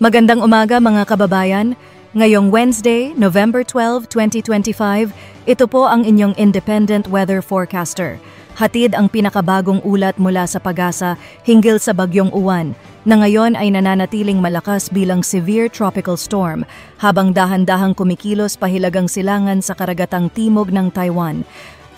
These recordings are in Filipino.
Magandang umaga mga kababayan. Ngayong Wednesday, November 12, 2025, ito po ang inyong independent weather forecaster. Hatid ang pinakabagong ulat mula sa Pag-asa hinggil sa Bagyong Uwan, na ngayon ay nananatiling malakas bilang severe tropical storm habang dahan-dahang kumikilos pahilagang silangan sa karagatang timog ng Taiwan.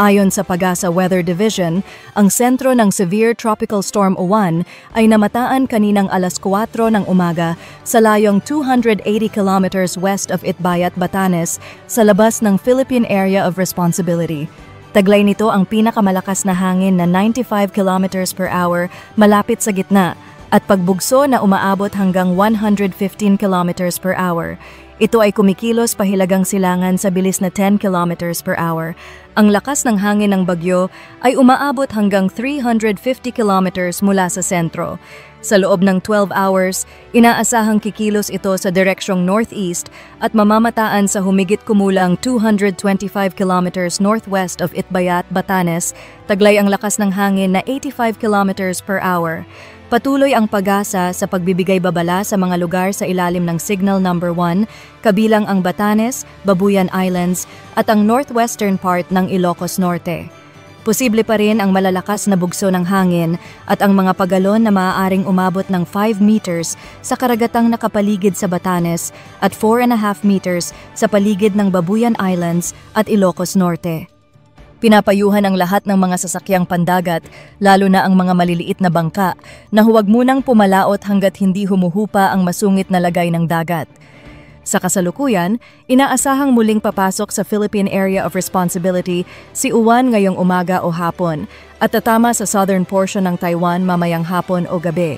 Ayon sa Pag-asa Weather Division, ang sentro ng Severe Tropical Storm Uwan ay namataan kaninang alas 4 ng umaga sa layong 280 kilometers west of Itbayat, Batanes, sa labas ng Philippine Area of Responsibility. Taglay nito ang pinakamalakas na hangin na 95 kilometers per hour malapit sa gitna at pagbugso na umaabot hanggang 115 kilometers per hour. Ito ay kumikilos pahilagang silangan sa bilis na 10 kilometers per hour. Ang lakas ng hangin ng bagyo ay umaabot hanggang 350 kilometers mula sa sentro. Sa loob ng 12 hours, inaasahang kikilos ito sa direksyong northeast at mamamataan sa humigit kumulang 225 kilometers northwest of Itbayat, Batanes, taglay ang lakas ng hangin na 85 kilometers per hour. Patuloy ang Pag-asa sa pagbibigay babala sa mga lugar sa ilalim ng Signal Number 1, kabilang ang Batanes, Babuyan Islands at ang northwestern part ng Ilocos Norte. Posible pa rin ang malalakas na bugso ng hangin at ang mga pagalon na maaaring umabot ng 5 meters sa karagatang nakapaligid sa Batanes at 4.5 meters sa paligid ng Babuyan Islands at Ilocos Norte. Pinapayuhan ang lahat ng mga sasakyang pandagat, lalo na ang mga maliliit na bangka, na huwag munang pumalaot hanggat hindi humuhupa ang masungit na lagay ng dagat. Sa kasalukuyan, inaasahang muling papasok sa Philippine Area of Responsibility si Uwan ngayong umaga o hapon at tatama sa southern portion ng Taiwan mamayang hapon o gabi.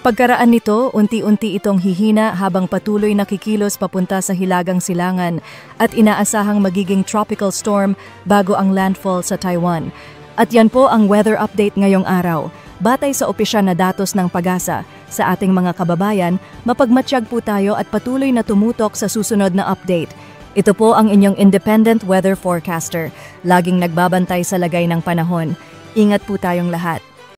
Pagkaraan nito, unti-unti itong hihina habang patuloy na kikilos papunta sa hilagang silangan at inaasahang magiging tropical storm bago ang landfall sa Taiwan. At yan po ang weather update ngayong araw. Batay sa opisyal na datos ng Pag-asa, sa ating mga kababayan, mapagmatsyag po tayo at patuloy na tumutok sa susunod na update. Ito po ang inyong independent weather forecaster, laging nagbabantay sa lagay ng panahon. Ingat po tayong lahat.